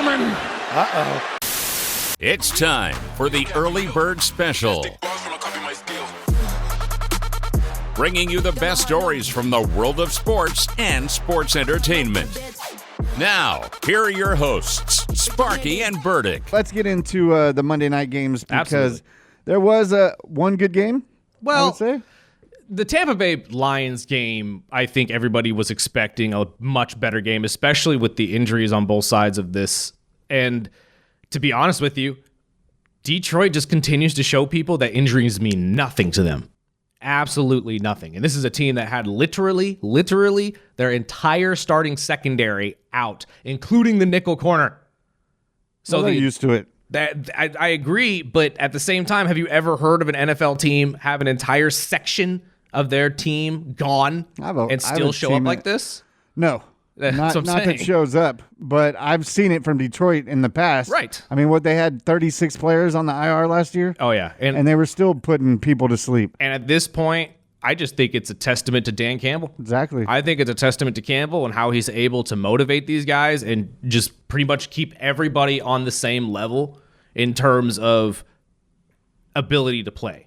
gentlemen. Uh-oh. It's time for the Early Bird Special. Bringing you the best stories from the world of sports and sports entertainment. Now, here are your hosts, Sparky and Burdick. Let's get into the Monday night games because there was one good game, I would say. The Tampa Bay Lions game, I think everybody was expecting a much better game, especially with the injuries on both sides of this. And to be honest with you, Detroit just continues to show people that injuries mean nothing to them. Absolutely nothing. And this is a team that had literally their entire starting secondary out, including the nickel corner. So they're used to it. I agree, but at the same time, have you ever heard of an NFL team have an entire section of their team gone and still show up like this? No. Not that shows up, but I've seen it from Detroit in the past. Right. I mean, they had 36 players on the IR last year? Oh, yeah. And they were still putting people to sleep. And at this point, I just think it's a testament to Dan Campbell. Exactly. I think it's a testament to Campbell and how he's able to motivate these guys and just pretty much keep everybody on the same level in terms of ability to play.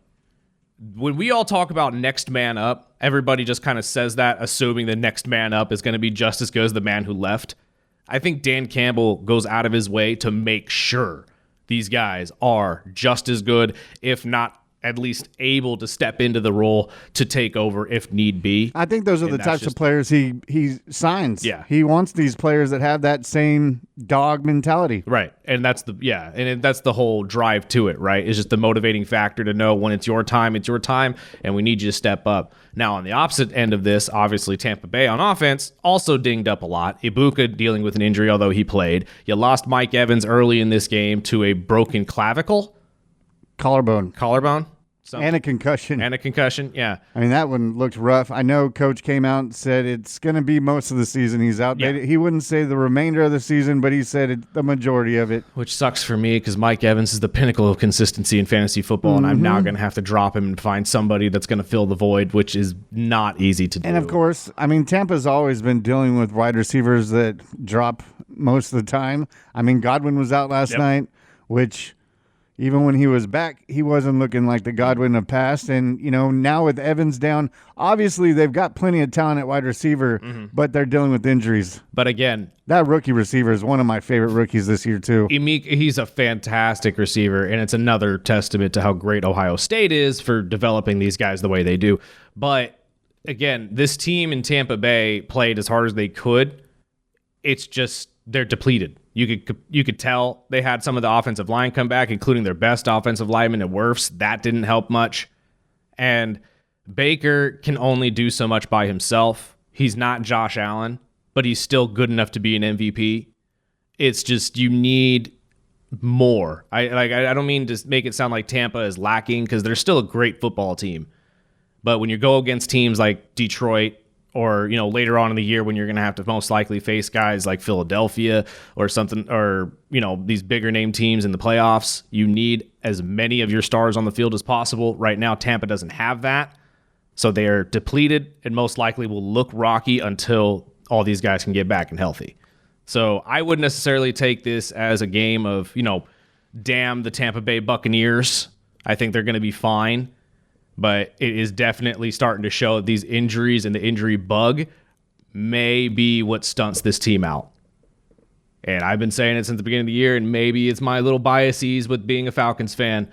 When we all talk about next man up, everybody just kind of says that, assuming the next man up is going to be just as good as the man who left. I think Dan Campbell goes out of his way to make sure these guys are just as good, if not at least able to step into the role to take over if need be. I think those are the types of players he signs. Yeah. He wants these players that have that same dog mentality. Right. And that's that's the whole drive to it, right? It's just the motivating factor to know when it's your time, and we need you to step up. Now, on the opposite end of this, obviously Tampa Bay on offense also dinged up a lot. Ibuka dealing with an injury, although he played. You lost Mike Evans early in this game to a broken clavicle. Collarbone. Something. And a concussion. Yeah. I mean, that one looked rough. I know Coach came out and said it's going to be most of the season he's out. Yeah. He wouldn't say the remainder of the season, but he said the majority of it. Which sucks for me because Mike Evans is the pinnacle of consistency in fantasy football, and I'm now going to have to drop him and find somebody that's going to fill the void, which is not easy to do. And, of course, I mean, Tampa's always been dealing with wide receivers that drop most of the time. I mean, Godwin was out last night, which... Even when he was back, he wasn't looking like the Godwin of past. And, now with Evans down, obviously they've got plenty of talent at wide receiver, but they're dealing with injuries. But again, that rookie receiver is one of my favorite rookies this year, too. He's a fantastic receiver, and it's another testament to how great Ohio State is for developing these guys the way they do. But again, this team in Tampa Bay played as hard as they could. It's just they're depleted. You could tell they had some of the offensive line come back, including their best offensive lineman at Wirfs. That didn't help much. And Baker can only do so much by himself. He's not Josh Allen, but he's still good enough to be an MVP. It's just you need more. I don't mean to make it sound like Tampa is lacking because they're still a great football team. But when you go against teams like Detroit, or, later on in the year when you're going to have to most likely face guys like Philadelphia or something, or, these bigger name teams in the playoffs, you need as many of your stars on the field as possible. Right now, Tampa doesn't have that. So they are depleted and most likely will look rocky until all these guys can get back and healthy. So I wouldn't necessarily take this as a game of, damn the Tampa Bay Buccaneers. I think they're going to be fine. But it is definitely starting to show that these injuries and the injury bug may be what stunts this team out. And I've been saying it since the beginning of the year, and maybe it's my little biases with being a Falcons fan,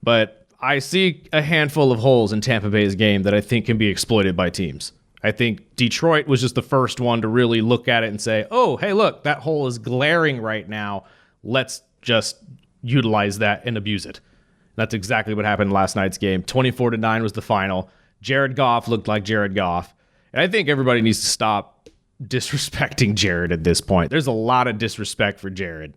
but I see a handful of holes in Tampa Bay's game that I think can be exploited by teams. I think Detroit was just the first one to really look at it and say, oh, hey, look, that hole is glaring right now. Let's just utilize that and abuse it. That's exactly what happened in last night's game. 24-9 was the final. Jared Goff looked like Jared Goff. And I think everybody needs to stop disrespecting Jared at this point. There's a lot of disrespect for Jared.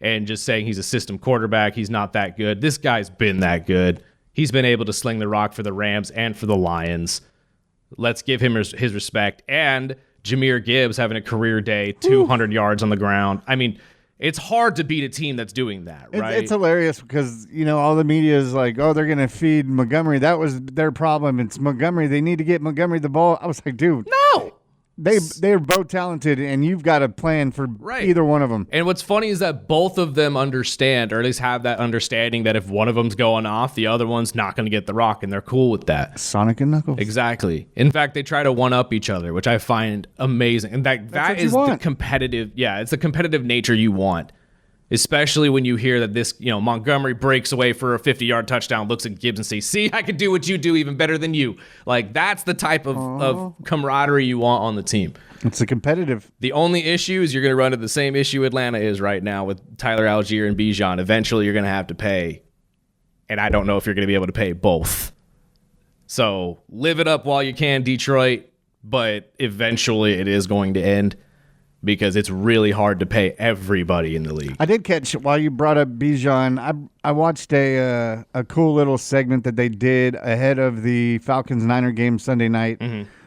And just saying he's a system quarterback, he's not that good. This guy's been that good. He's been able to sling the rock for the Rams and for the Lions. Let's give him his respect. And Jahmyr Gibbs having a career day, 200 yards on the ground. I mean, it's hard to beat a team that's doing that, right? It's hilarious because, all the media is like, oh, they're going to feed Montgomery. That was their problem. It's Montgomery. They need to get Montgomery the ball. I was like, dude. No. they're both talented, and you've got a plan for either one of them. And what's funny is that both of them understand, or at least have that understanding, that if one of them's going off, the other one's not going to get the rock, and they're cool with that. Sonic and Knuckles. Exactly. In fact, they try to one-up each other, which I find amazing. And that is the competitive, it's the competitive nature you want. Especially when you hear that this, Montgomery breaks away for a 50-yard touchdown, looks at Gibbs and says, see, I can do what you do even better than you. Like, that's the type of camaraderie you want on the team. It's a competitive. The only issue is you're going to run into the same issue Atlanta is right now with Tyler Algier and Bijan. Eventually, you're going to have to pay. And I don't know if you're going to be able to pay both. So live it up while you can, Detroit. But eventually, it is going to end, because it's really hard to pay everybody in the league. I did catch, while you brought up Bijan, I watched a cool little segment that they did ahead of the Falcons-Niner game Sunday night,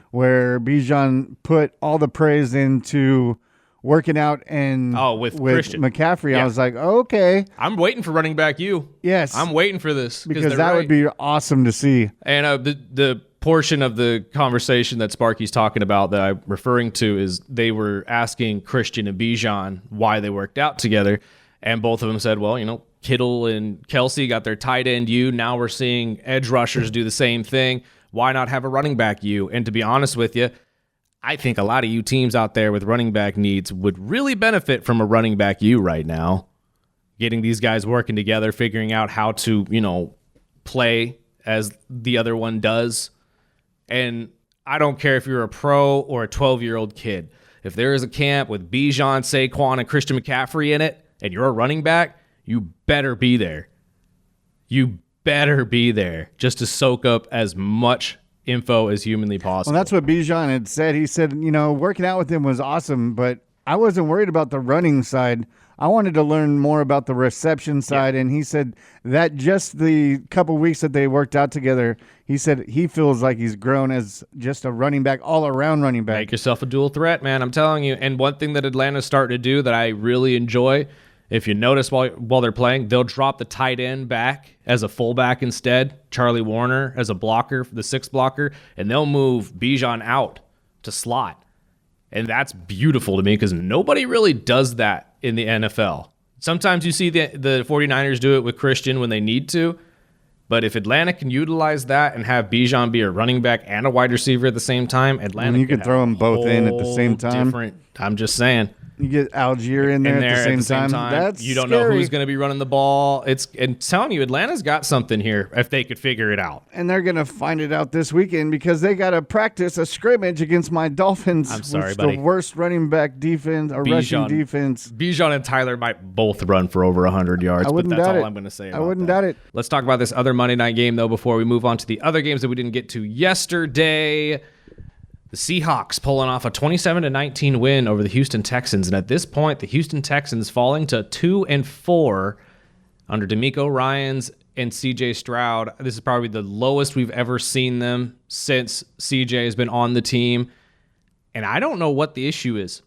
where Bijan put all the praise into working out and with Christian McCaffrey. Yeah. I was like, okay. I'm waiting for running back you. Yes. I'm waiting for this. Because that would be awesome to see. And the portion of the conversation that Sparky's talking about that I'm referring to is they were asking Christian and Bijan why they worked out together, and both of them said, well, Kittle and Kelsey got their tight end you. Now we're seeing edge rushers do the same thing. Why not have a running back you? And to be honest with you, I think a lot of you teams out there with running back needs would really benefit from a running back you right now. Getting these guys working together, figuring out how to, play as the other one does. And I don't care if you're a pro or a 12-year-old kid. If there is a camp with Bijan, Saquon, and Christian McCaffrey in it, and you're a running back, you better be there. You better be there just to soak up as much info as humanly possible. Well, that's what Bijan had said. He said, working out with him was awesome, but I wasn't worried about the running side. I wanted to learn more about the reception side, and he said that just the couple weeks that they worked out together, he said he feels like he's grown as just a running back, all-around running back. Make yourself a dual threat, man. I'm telling you. And one thing that Atlanta's starting to do that I really enjoy, if you notice while they're playing, they'll drop the tight end back as a fullback instead, Charlie Warner as a blocker, the sixth blocker, and they'll move Bijan out to slot. And that's beautiful to me because nobody really does that in the NFL. Sometimes you see the 49ers do it with Christian when they need to, but if Atlanta can utilize that and have Bijan be a running back and a wide receiver at the same time, Atlanta you can throw them both in at the same time. I'm just saying. You get Algier in there at the same time. That's you don't scary. know who's going to be running the ball. I'm telling you, Atlanta's got something here if they could figure it out. And they're going to find it out this weekend because they got to practice a scrimmage against my Dolphins. I'm sorry, which buddy. The worst running back defense or rushing defense. Bijan and Tyler might both run for over 100 yards, but that's all I'm going to say about I wouldn't doubt it. Let's talk about this other Monday night game, though, before we move on to the other games that we didn't get to yesterday. The Seahawks pulling off a 27-19 win over the Houston Texans. And at this point, the Houston Texans falling to 2-4 under DeMeco Ryans and C.J. Stroud. This is probably the lowest we've ever seen them since C.J. has been on the team. And I don't know what the issue is.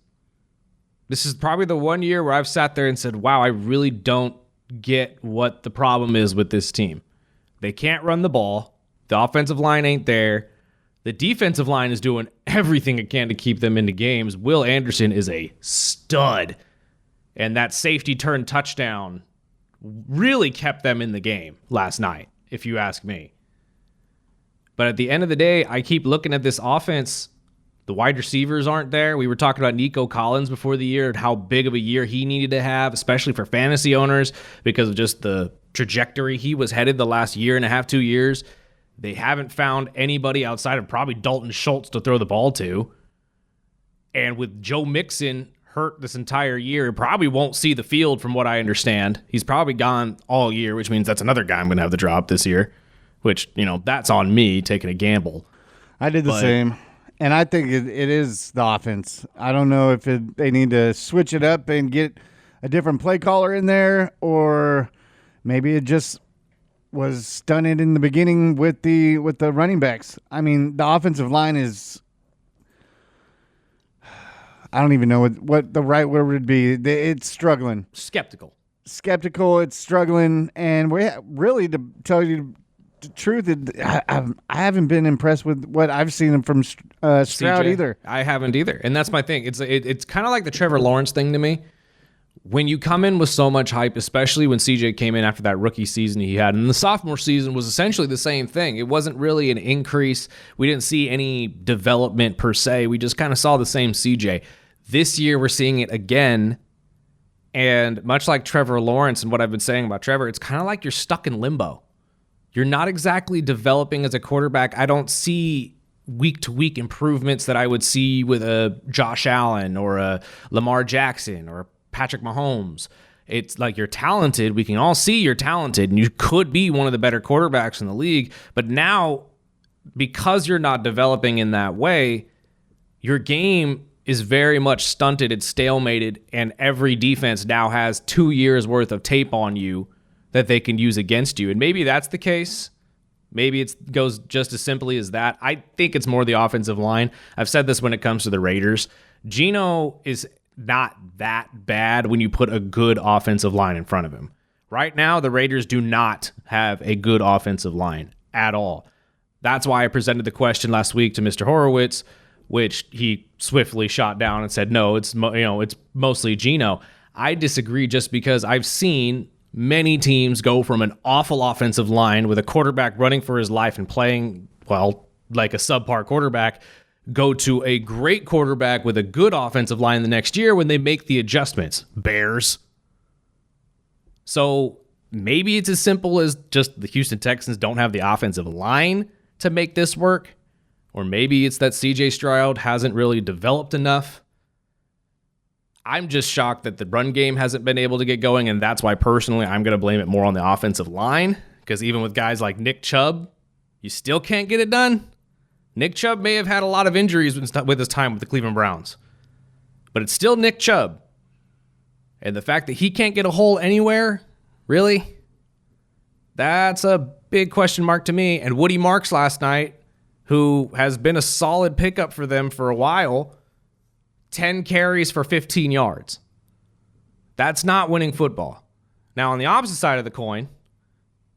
This is probably the one year where I've sat there and said, wow, I really don't get what the problem is with this team. They can't run the ball. The offensive line ain't there. The defensive line is doing everything it can to keep them into games. Will Anderson is a stud. And that safety turn touchdown really kept them in the game last night, if you ask me. But at the end of the day, I keep looking at this offense. The wide receivers aren't there. We were talking about Nico Collins before the year and how big of a year he needed to have, especially for fantasy owners, because of just the trajectory he was headed the last year and a half, 2 years. They haven't found anybody outside of probably Dalton Schultz to throw the ball to. And with Joe Mixon hurt this entire year, he probably won't see the field from what I understand. He's probably gone all year, which means that's another guy I'm going to have to drop this year, which, that's on me taking a gamble. I did the same. And I think it is the offense. I don't know if they need to switch it up and get a different play caller in there, or maybe it just was stunted in the beginning with the running backs. I mean, the offensive line is, I don't even know what the right word would be. It's struggling. Skeptical. It's struggling, and we really, to tell you truth, I haven't been impressed with what I've seen him from Stroud CJ, either. I haven't either, and that's my thing. It's kind of like the Trevor Lawrence thing to me. When you come in with so much hype, especially when CJ came in after that rookie season he had, and the sophomore season was essentially the same thing. It wasn't really an increase. We didn't see any development per se. We just kind of saw the same CJ. This year we're seeing it again, and much like Trevor Lawrence and what I've been saying about Trevor, it's kind of like you're stuck in limbo. You're not exactly developing as a quarterback. I don't see week-to-week improvements that I would see with a Josh Allen or a Lamar Jackson or a Patrick Mahomes. It's like you're talented. We can all see you're talented, and you could be one of the better quarterbacks in the league. But now, because you're not developing in that way, your game is very much stunted. It's stalemated, and every defense now has 2 years worth of tape on you that they can use against you. And maybe that's the case. Maybe it goes just as simply as that. I think it's more the offensive line. I've said this when it comes to the Raiders. Geno is not that bad when you put a good offensive line in front of him. Right now, the Raiders do not have a good offensive line at all. That's why I presented the question last week to Mr. Horowitz, which he swiftly shot down and said, no, it's mostly Geno. I disagree just because I've seen many teams go from an awful offensive line with a quarterback running for his life and playing, well, like a subpar quarterback, go to a great quarterback with a good offensive line the next year when they make the adjustments. Bears. So maybe it's as simple as just the Houston Texans don't have the offensive line to make this work. Or maybe it's that CJ Stroud hasn't really developed enough. I'm just shocked that the run game hasn't been able to get going, and that's why personally I'm going to blame it more on the offensive line, because even with guys like Nick Chubb, you still can't get it done. Nick Chubb may have had a lot of injuries with his time with the Cleveland Browns, but it's still Nick Chubb. And the fact that he can't get a hole anywhere, really, that's a big question mark to me. And Woody Marks last night, who has been a solid pickup for them for a while, 10 carries for 15 yards. That's not winning football. Now, on the opposite side of the coin,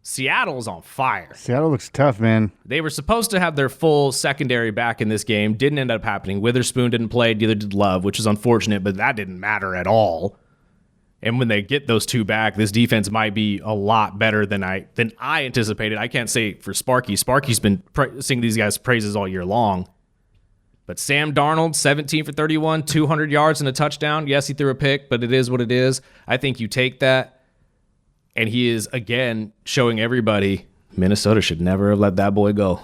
Seattle's on fire. Seattle looks tough, man. They were supposed to have their full secondary back in this game. Didn't end up happening. Witherspoon didn't play. Neither did Love, which is unfortunate, but that didn't matter at all. And when they get those two back, this defense might be a lot better than I anticipated. I can't say for Sparky. Sparky's been singing these guys' praises all year long. But Sam Darnold, 17 for 31, 200 yards and a touchdown. Yes, he threw a pick, but it is what it is. I think you take that. And he is, again, showing everybody Minnesota should never have let that boy go.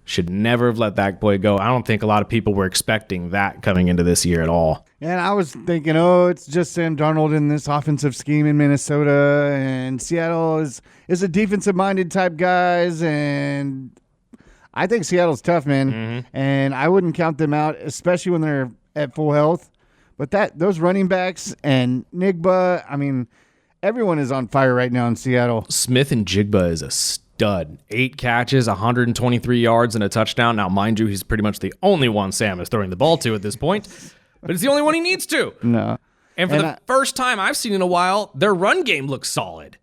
Should never have let that boy go. I don't think a lot of people were expecting that coming into this year at all. And I was thinking, it's just Sam Darnold in this offensive scheme in Minnesota, and Seattle is a defensive-minded type guys, and I think Seattle's tough, man. Mm-hmm. And I wouldn't count them out, especially when they're at full health. But those running backs and Nigba, I mean, everyone is on fire right now in Seattle. Smith and Jigba is a stud. 8 catches, 123 yards, and a touchdown. Now, mind you, he's pretty much the only one Sam is throwing the ball to at this point. But it's the only one he needs to. No. And for the first time I've seen in a while, their run game looks solid.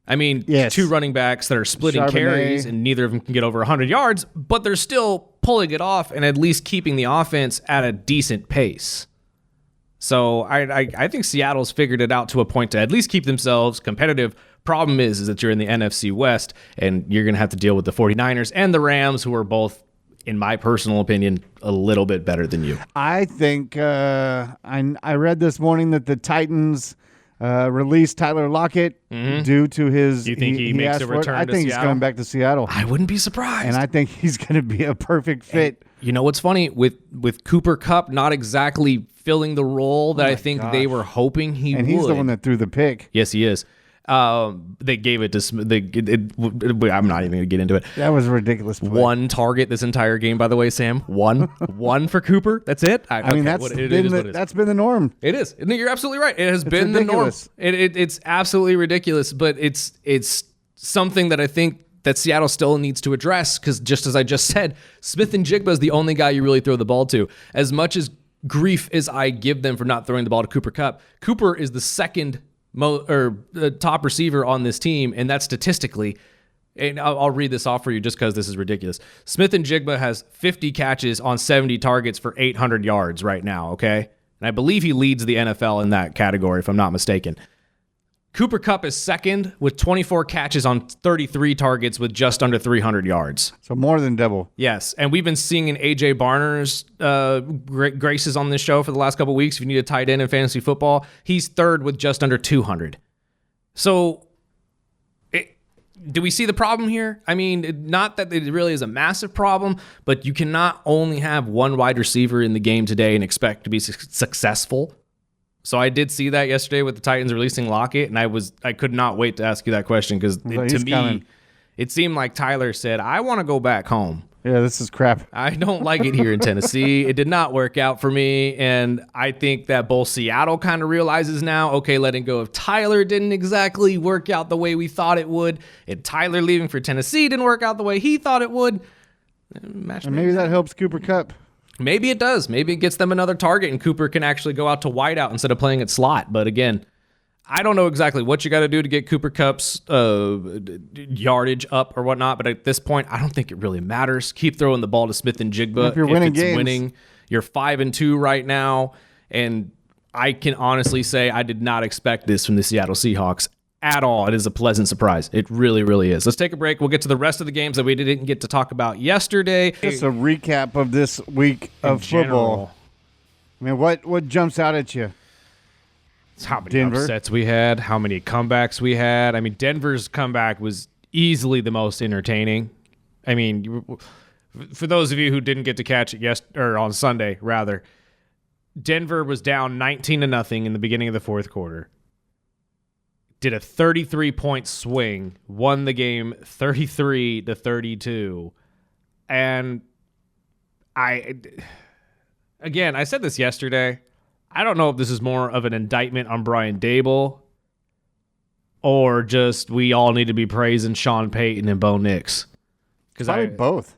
I mean, yes. 2 running backs that are splitting Charbonnet. carries, and neither of them can get over 100 yards, but they're still pulling it off and at least keeping the offense at a decent pace. So I think Seattle's figured it out to a point to at least keep themselves competitive. Problem is that you're in the NFC West, and you're going to have to deal with the 49ers and the Rams, who are both, in my personal opinion, a little bit better than you. I think I read this morning that the Titans released Tyler Lockett due to his. Do you think he makes a return? I think he's coming back to Seattle. I wouldn't be surprised. And I think he's going to be a perfect fit. And you know what's funny? With Cooper Kupp not exactly filling the role that I think they were hoping he would. And he's the one that threw the pick. Yes, he is. They gave it to. I'm not even going to get into it. That was a ridiculous play. 1 target this entire game, by the way, Sam. One for Cooper. That's it. I mean, that's been the norm. It is. You're absolutely right. It has been ridiculous. The norm. It's absolutely ridiculous, but it's something that I think that Seattle still needs to address, because just as I just said, Smith and Jigba is the only guy you really throw the ball to. As much as grief as I give them for not throwing the ball to Cooper Kupp, Cooper is the second top receiver on this team, and that's statistically, And I'll read this off for you just because this is ridiculous. Smith and Jigba has 50 catches on 70 targets for 800 yards right now, okay? And I believe he leads the NFL in that category, if I'm not mistaken. Cooper Kupp is second with 24 catches on 33 targets with just under 300 yards. So more than double. Yes, and we've been seeing A.J. Barner's graces on this show for the last couple of weeks. If you need a tight end in fantasy football, he's third with just under 200. So do we see the problem here? I mean, not that it really is a massive problem, but you cannot only have one wide receiver in the game today and expect to be successful. So I did see that yesterday with the Titans releasing Lockett, and I could not wait to ask you that question because to me, it seemed like Tyler said, I want to go back home. Yeah, this is crap. I don't like it here in Tennessee. It did not work out for me, and I think that both Seattle kind of realizes now, okay, letting go of Tyler didn't exactly work out the way we thought it would, and Tyler leaving for Tennessee didn't work out the way he thought it would. And maybe that helps Cooper Kupp. Maybe it does. Maybe it gets them another target, and Cooper can actually go out to wideout instead of playing at slot. But again, I don't know exactly what you got to do to get Cooper Kupp's yardage up or whatnot. But at this point, I don't think it really matters. Keep throwing the ball to Smith and Jigba. If you're winning games, you're 5-2 right now, and I can honestly say I did not expect this from the Seattle Seahawks at all. It is a pleasant surprise. It really, really is. Let's take a break. We'll get to the rest of the games that we didn't get to talk about yesterday. Just a recap of this week of football. I mean, what jumps out at you? It's how many upsets we had, how many comebacks we had. I mean, Denver's comeback was easily the most entertaining. I mean, for those of you who didn't get to catch it on Sunday, rather, Denver was down 19-0 in the beginning of the fourth quarter. Did a 33-point swing, won the game 33-32. And I said this yesterday. I don't know if this is more of an indictment on Brian Dable or just we all need to be praising Sean Payton and Bo Nix. Probably both.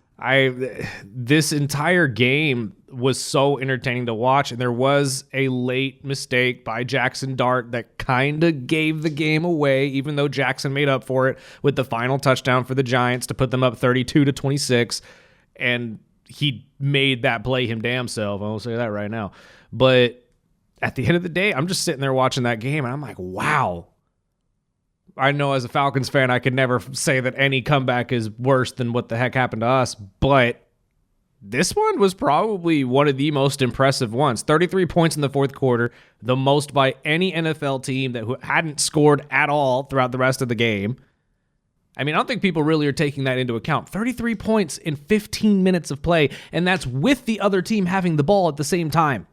This entire game was so entertaining to watch, and there was a late mistake by Jackson Dart that kind of gave the game away, even though Jackson made up for it with the final touchdown for the Giants to put them up 32-26, and he made that play him damn self. I will say that right now. But at the end of the day, I'm just sitting there watching that game, and I'm like, wow. I know as a Falcons fan, I could never say that any comeback is worse than what the heck happened to us, but this one was probably one of the most impressive ones. 33 points in the fourth quarter, the most by any NFL team that hadn't scored at all throughout the rest of the game. I mean, I don't think people really are taking that into account. 33 points in 15 minutes of play, and that's with the other team having the ball at the same time,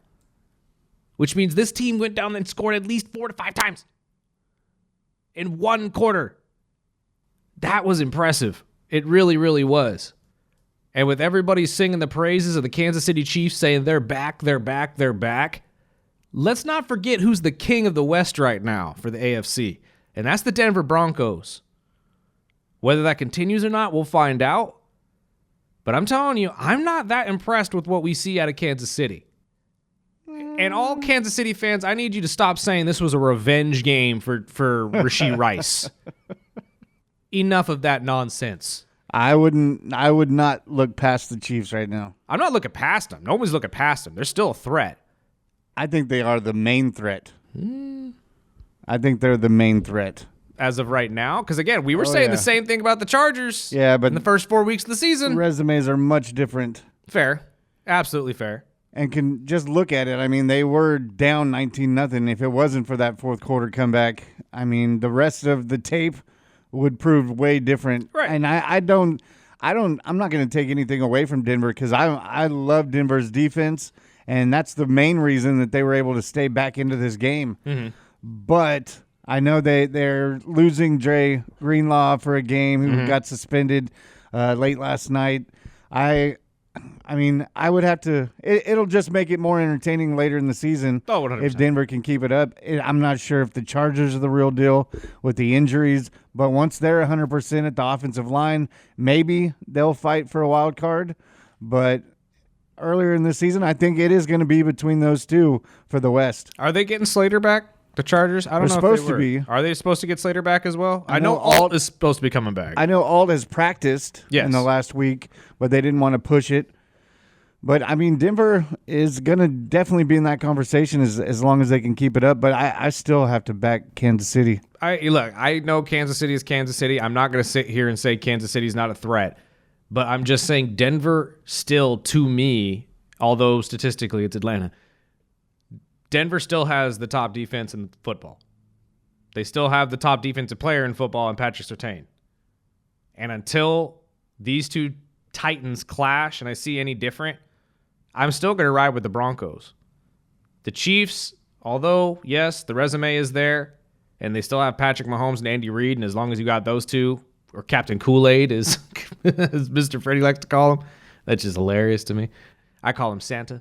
which means this team went down and scored at least 4 to 5 times in one quarter. That was impressive. It really, really was. And with everybody singing the praises of the Kansas City Chiefs saying they're back, they're back, they're back, let's not forget who's the king of the West right now for the AFC, and that's the Denver Broncos. Whether that continues or not, we'll find out. But I'm telling you, I'm not that impressed with what we see out of Kansas City. And all Kansas City fans, I need you to stop saying this was a revenge game for Rashee Rice. Enough of that nonsense. I would not look past the Chiefs right now. I'm not looking past them. Nobody's looking past them. They're still a threat. I think they are the main threat. I think they're the main threat. As of right now? Because, again, we were saying the same thing about the Chargers but in the first 4 weeks of the season. Resumes are much different. Fair. Absolutely fair. And can just look at it. I mean, they were down 19-0. If it wasn't for that fourth quarter comeback, I mean, the rest of the tape would prove way different. Right. And I'm not going to take anything away from Denver because I love Denver's defense, and that's the main reason that they were able to stay back into this game. Mm-hmm. But I know they're losing Dre Greenlaw for a game who got suspended late last night. I mean, I would have to – it'll just make it more entertaining later in the season 100%. If Denver can keep it up. I'm not sure if the Chargers are the real deal with the injuries, but once they're 100% at the offensive line, maybe they'll fight for a wild card. But earlier in the season, I think it is going to be between those two for the West. Are they getting Slater back? The Chargers? I don't They're know if supposed they were. to be. Are they supposed to get Slater back as well? I I know know Alt is supposed to be coming back. I know Alt has practiced Yes. in the last week, but they didn't want to push it. But, I mean, Denver is going to definitely be in that conversation as long as they can keep it up. But I still have to back Kansas City. Look, I know Kansas City is Kansas City. I'm not going to sit here and say Kansas City is not a threat. But I'm just saying Denver still, to me, although statistically it's Atlanta, Denver still has the top defense in football. They still have the top defensive player in football in Patrick Surtain. And until these two Titans clash and I see any different, I'm still going to ride with the Broncos. The Chiefs, although, yes, the resume is there, and they still have Patrick Mahomes and Andy Reid, and as long as you got those two, or Captain Kool-Aid, as Mr. Freddie likes to call him, that's just hilarious to me. I call him Santa.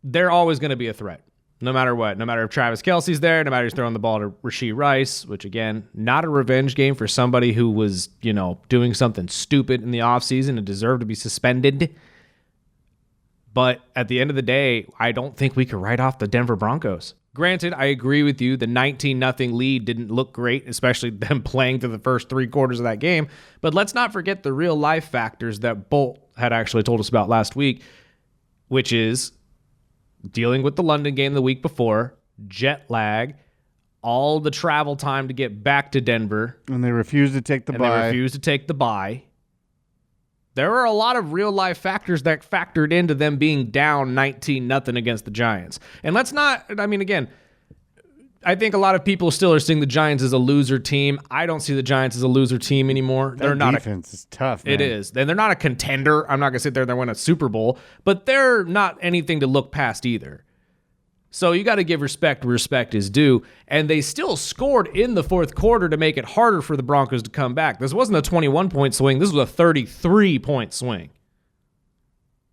They're always going to be a threat, no matter what. No matter if Travis Kelce's there, no matter if he's throwing the ball to Rashee Rice, which, again, not a revenge game for somebody who was, doing something stupid in the offseason and deserved to be suspended. But at the end of the day, I don't think we could write off the Denver Broncos. Granted, I agree with you. The 19-0 lead didn't look great, especially them playing through the first 3 quarters of that game. But let's not forget the real-life factors that Bolt had actually told us about last week, which is dealing with the London game the week before, jet lag, all the travel time to get back to Denver. And they refused to take the bye. There are a lot of real-life factors that factored into them being down 19-0 against the Giants. And let's not, again, I think a lot of people still are seeing the Giants as a loser team. I don't see the Giants as a loser team anymore. Their defense is tough, man. It is. And they're not a contender. I'm not going to sit there and win a Super Bowl, but they're not anything to look past either. So you got to give respect where respect is due. And they still scored in the fourth quarter to make it harder for the Broncos to come back. This wasn't a 21-point swing. This was a 33-point swing.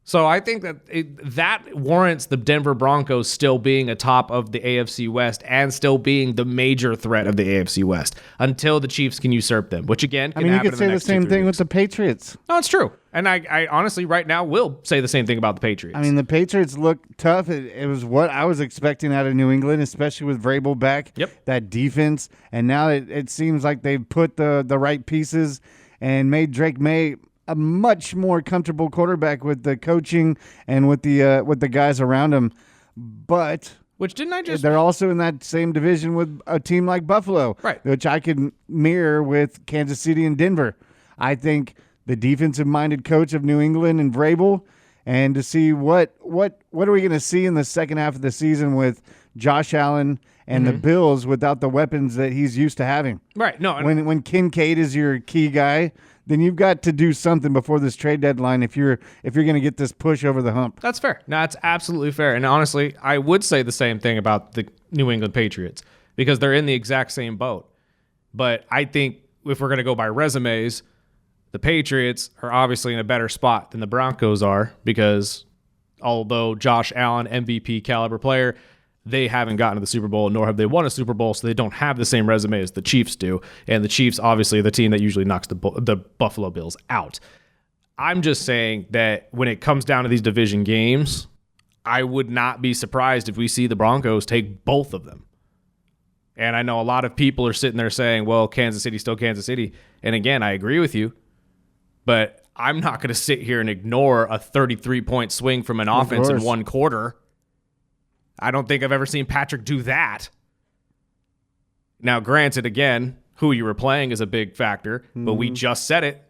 So I think that that warrants the Denver Broncos still being atop of the AFC West and still being the major threat of the AFC West until the Chiefs can usurp them, which again can happen you could say the same thing with the Patriots. No, it's true. And I honestly right now will say the same thing about the Patriots. The Patriots look tough. It was what I was expecting out of New England, especially with Vrabel back. Yep. That defense. And now it seems like they've put the right pieces and made Drake May a much more comfortable quarterback with the coaching and with the guys around him. But they're also in that same division with a team like Buffalo, right, which I can mirror with Kansas City and Denver. I think the defensive-minded coach of New England and Vrabel, and to see what are we going to see in the second half of the season with Josh Allen and the Bills without the weapons that he's used to having. Right. No. When Kincaid is your key guy, then you've got to do something before this trade deadline if you're going to get this push over the hump. That's fair. No, that's absolutely fair. And honestly, I would say the same thing about the New England Patriots because they're in the exact same boat. But I think if we're going to go by resumes, the Patriots are obviously in a better spot than the Broncos are because although Josh Allen, MVP caliber player, they haven't gotten to the Super Bowl, nor have they won a Super Bowl, so they don't have the same resume as the Chiefs do. And the Chiefs, obviously, are the team that usually knocks the Buffalo Bills out. I'm just saying that when it comes down to these division games, I would not be surprised if we see the Broncos take both of them. And I know a lot of people are sitting there saying, well, Kansas City's still Kansas City. And again, I agree with you. But I'm not going to sit here and ignore a 33-point swing from an offense in one quarter. I don't think I've ever seen Patrick do that. Now, granted, again, who you were playing is a big factor, but we just said it.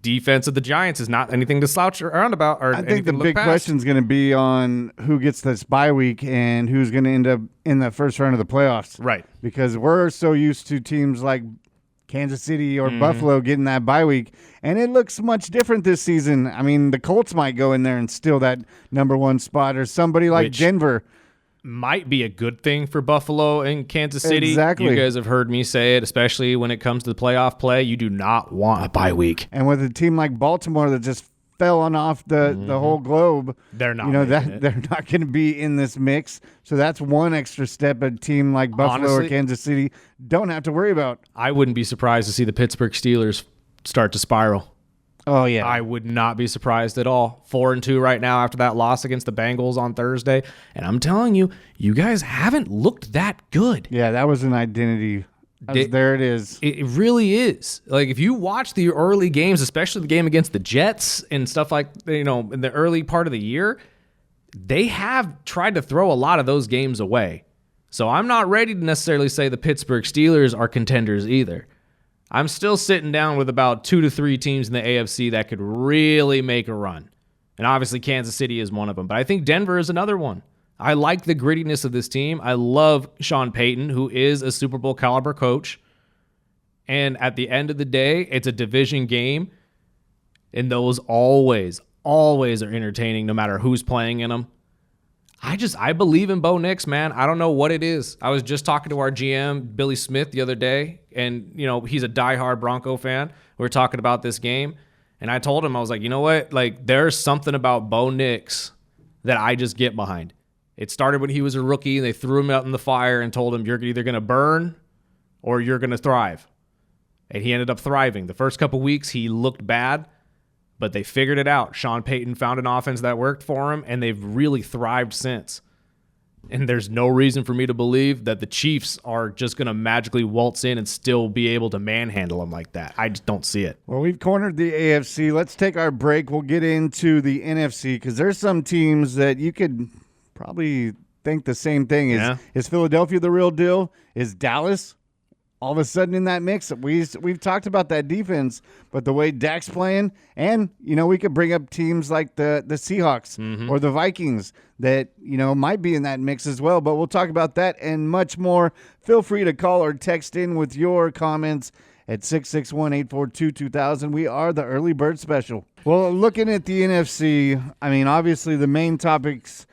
Defense of the Giants is not anything to slouch around about. Or I think the big question is going to be on who gets this bye week and who's going to end up in the first round of the playoffs. Right. Because we're so used to teams like Kansas City or Buffalo getting that bye week, and it looks much different this season. The Colts might go in there and steal that number one spot, or somebody like Denver. Might be a good thing for Buffalo and Kansas City. Exactly. You guys have heard me say it, especially when it comes to the playoff play. You do not want a bye week. And with a team like Baltimore that just fell on off the whole globe, they're not. They're not going to be in this mix. So that's one extra step a team like Buffalo or Kansas City don't have to worry about. I wouldn't be surprised to see the Pittsburgh Steelers start to spiral. Oh, yeah. I would not be surprised at all. 4-2 right now after that loss against the Bengals on Thursday. And I'm telling you, you guys haven't looked that good. Yeah, that was an identity. There it is. It really is. Like, if you watch the early games, especially the game against the Jets and stuff like, in the early part of the year, they have tried to throw a lot of those games away. So I'm not ready to necessarily say the Pittsburgh Steelers are contenders either. I'm still sitting down with about 2 to 3 teams in the AFC that could really make a run. And obviously Kansas City is one of them. But I think Denver is another one. I like the grittiness of this team. I love Sean Payton, who is a Super Bowl caliber coach. And at the end of the day, it's a division game. And those always are entertaining no matter who's playing in them. I believe in Bo Nix, man. I don't know what it is. I was just talking to our GM, Billy Smith, the other day, and, he's a diehard Bronco fan. We were talking about this game, and I told him, I was like, you know what? Like, there's something about Bo Nix that I just get behind. It started when he was a rookie, and they threw him out in the fire and told him, you're either going to burn or you're going to thrive. And he ended up thriving. The first couple weeks, he looked bad, but they figured it out. Sean Payton found an offense that worked for him, and they've really thrived since. And there's no reason for me to believe that the Chiefs are just going to magically waltz in and still be able to manhandle them like that. I just don't see it. Well, we've cornered the AFC. Let's take our break. We'll get into the NFC because there's some teams that you could probably think the same thing. Is Philadelphia the real deal? Is Dallas all of a sudden in that mix? We've talked about that defense, but the way Dak's playing, and we could bring up teams like the Seahawks or the Vikings that might be in that mix as well. But we'll talk about that and much more. Feel free to call or text in with your comments at 661-842-2000. We are the Early Bird Special. Well, looking at the NFC, I mean, obviously the main topics.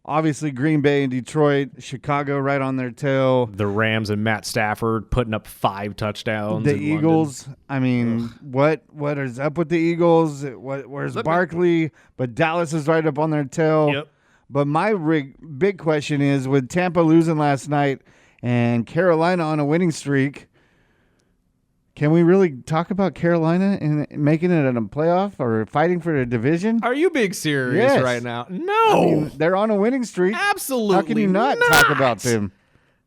Obviously, Green Bay and Detroit, Chicago right on their tail. The Rams and Matt Stafford putting up 5 touchdowns. The Eagles, London. I mean, what is up with the Eagles? Where's Barkley? But Dallas is right up on their tail. Yep. But my big question is, with Tampa losing last night and Carolina on a winning streak, can we really talk about Carolina and making it in a playoff or fighting for a division? Are you being serious right now? No. I mean, they're on a winning streak. Absolutely. How can you not talk about them?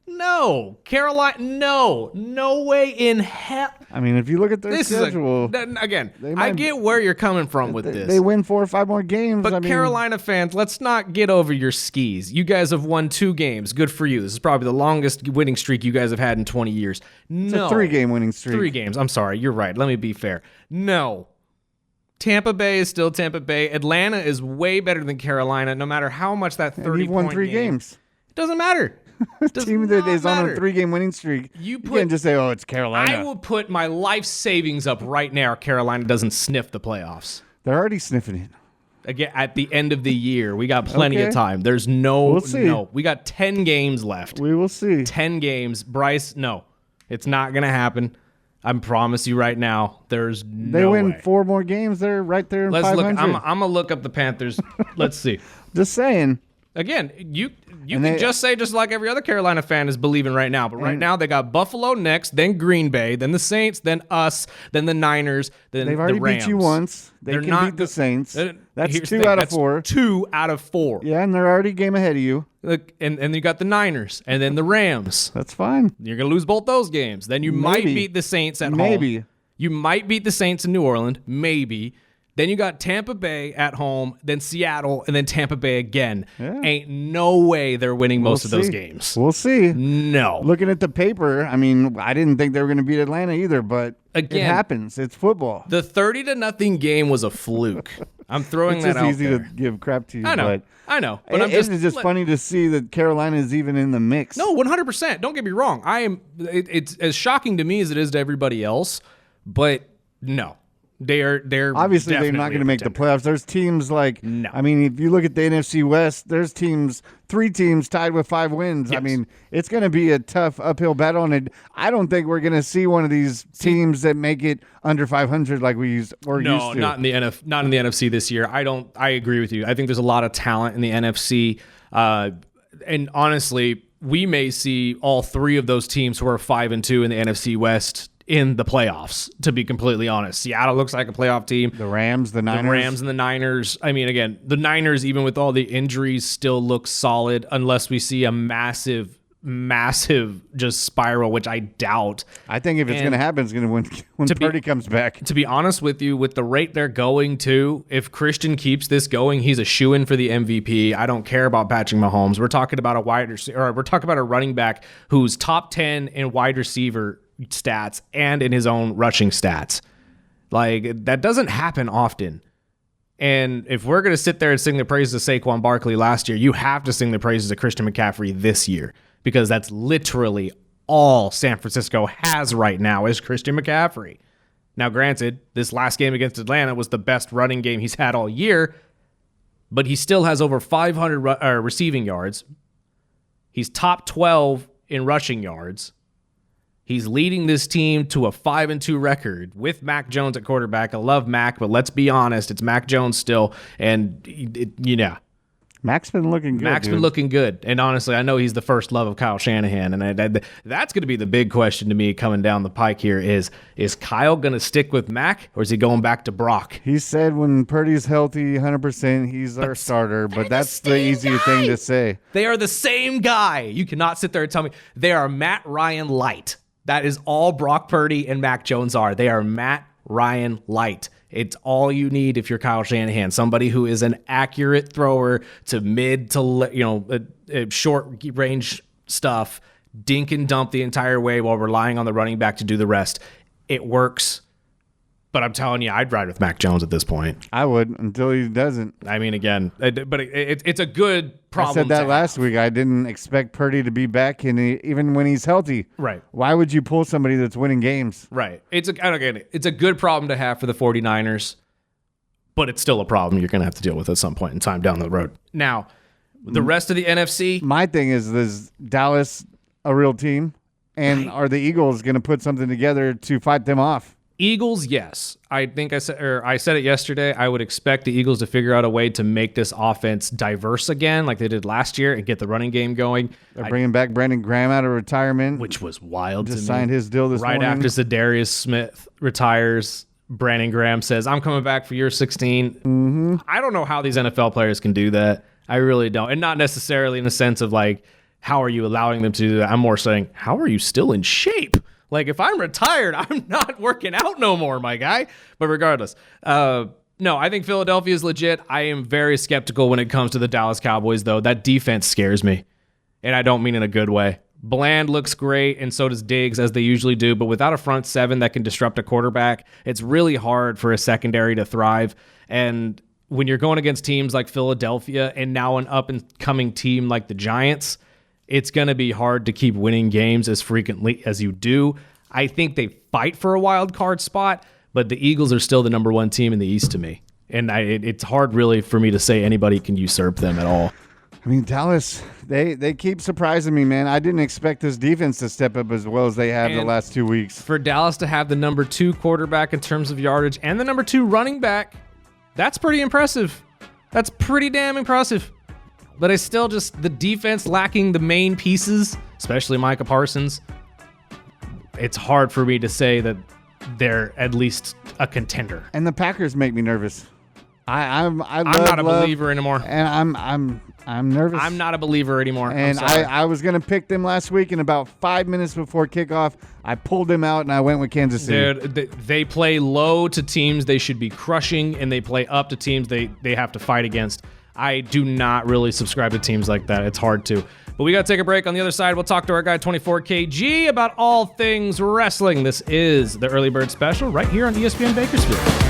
No. Carolina, no. No way in hell. I mean, if you look at their schedule. I get where you're coming from with this. They win 4 or 5 more games. But Carolina fans, let's not get over your skis. You guys have won 2 games. Good for you. This is probably the longest winning streak you guys have had in 20 years. No. It's a 3-game winning streak. 3 games. I'm sorry. You're right. Let me be fair. No. Tampa Bay is still Tampa Bay. Atlanta is way better than Carolina, no matter how much that 30 you've won 3 games. It doesn't matter. A team that is on a 3-game winning streak. You can't just say, "Oh, it's Carolina." I will put my life savings up right now. Carolina doesn't sniff the playoffs. They're already sniffing it. Again, at the end of the year, we got plenty of time. There's we'll see. No. We got 10 games left. We will see. 10 games. Bryce, no, it's not gonna happen. I promise you right now. There's no They win way. 4 more games. They're right there in 500. Look. I'm gonna look up the Panthers. Let's see. Just saying. Again, you can just say just like every other Carolina fan is believing right now. But right now they got Buffalo next, then Green Bay, then the Saints, then us, then the Niners, then they've already the Rams. beat you once. They're can beat the Saints. That's 2 out of 4. 2 out of 4. Yeah, and they're already a game ahead of you. Look, and you got the Niners, and then the Rams. That's fine. You're gonna lose both those games. Then you might beat the Saints at home. Maybe. You might beat the Saints in New Orleans. Maybe. Then you got Tampa Bay at home, then Seattle, and then Tampa Bay again. Yeah. Ain't no way they're winning most of those games. We'll see. No. Looking at the paper, I mean, I didn't think they were going to beat Atlanta either, but again, it happens. It's football. The 30-0 game was a fluke. I'm throwing that out there. It's easy to give crap to you. I know. But it's just funny to see that Carolina is even in the mix. No, 100%. Don't get me wrong. It's as shocking to me as it is to everybody else, but no. They're obviously they're not going to make the playoffs. There's teams like I mean, if you look at the NFC West, there's 3 teams tied with 5 wins. Yes. I mean, it's going to be a tough uphill battle, and I don't think we're going to see one of these teams that make it under 500 like we're used to. No, not in the NFC this year. I agree with you. I think there's a lot of talent in the NFC, and honestly, we may see all 3 of those teams who are 5-2 in the NFC West in the playoffs, to be completely honest. Seattle looks like a playoff team. The Rams, the Niners. The Rams and the Niners. I mean, again, the Niners, even with all the injuries, still look solid unless we see a massive just spiral, which I doubt. I think if it's going to happen, it's going to when Purdy comes back. To be honest with you, with the rate they're going to, if Christian keeps this going, he's a shoo-in for the MVP. I don't care about Patrick Mahomes. We're talking about we're talking about a running back who's top 10 in wide receiver stats and in his own rushing stats. Like, that doesn't happen often. And if we're going to sit there and sing the praises of Saquon Barkley last year, you have to sing the praises of Christian McCaffrey this year, because that's literally all San Francisco has right now is Christian McCaffrey. Now, granted, this last game against Atlanta was the best running game he's had all year, but he still has over 500 receiving yards. He's top 12 in rushing yards. He's leading this team to a 5-2 record with Mac Jones at quarterback. I love Mac, but let's be honest, it's Mac Jones still, and Mac's been looking good. Mac's been looking good. And honestly, I know he's the first love of Kyle Shanahan. And that's going to be the big question to me coming down the pike here is Kyle going to stick with Mac, or is he going back to Brock? He said when Purdy's healthy, 100%, he's our starter. But that's the easier thing to say. They are the same guy. You cannot sit there and tell me they are Matt Ryan light. That is all Brock Purdy and Mac Jones are. They are Matt Ryan light. It's all you need if you're Kyle Shanahan, somebody who is an accurate thrower to mid to short range stuff, dink and dump the entire way while relying on the running back to do the rest. It works, but I'm telling you, I'd ride with Mac Jones at this point. I would, until he doesn't. I mean, again, but it's a good problem. I said that last week. I didn't expect Purdy to be back, even when he's healthy. Right. Why would you pull somebody that's winning games? Right. It's a good problem to have for the 49ers, but it's still a problem you're going to have to deal with at some point in time down the road. Now, the rest of the NFC. My thing is Dallas a real team? And are the Eagles going to put something together to fight them off? Eagles, yes. I think I said it yesterday. I would expect the Eagles to figure out a way to make this offense diverse again, like they did last year, and get the running game going. They're bringing back Brandon Graham out of retirement, which was wild. Just signed his deal this morning. Right after Zadarius Smith retires, Brandon Graham says, "I'm coming back for year 16." Mm-hmm. I don't know how these NFL players can do that. I really don't, and not necessarily in the sense of like, how are you allowing them to do that? I'm more saying, how are you still in shape? Like, if I'm retired, I'm not working out no more, my guy. But regardless, no, I think Philadelphia is legit. I am very skeptical when it comes to the Dallas Cowboys, though. That defense scares me, and I don't mean in a good way. Bland looks great, and so does Diggs, as they usually do. But without a front seven that can disrupt a quarterback, it's really hard for a secondary to thrive. And when you're going against teams like Philadelphia and now an up-and-coming team like the Giants, it's going to be hard to keep winning games as frequently as you do. I think they fight for a wild card spot, but the Eagles are still the number one team in the East to me. And it's hard really for me to say anybody can usurp them at all. I mean, Dallas, they keep surprising me, man. I didn't expect this defense to step up as well as they have the last 2 weeks. For Dallas to have the number 2 quarterback in terms of yardage and the number 2 running back, that's pretty impressive. That's pretty damn impressive. But it's still just the defense lacking the main pieces, especially Micah Parsons. It's hard for me to say that they're at least a contender. And the Packers make me nervous. I'm not a believer anymore. And I'm nervous. I'm not a believer anymore. And I was going to pick them last week, and about 5 minutes before kickoff, I pulled them out, and I went with Kansas City. Dude, they play low to teams they should be crushing, and they play up to teams they have to fight against. I do not really subscribe to teams like that. It's hard to. But we got to take a break. On the other side, we'll talk to our guy 24KG about all things wrestling. This is the Early Bird Special right here on ESPN Bakersfield.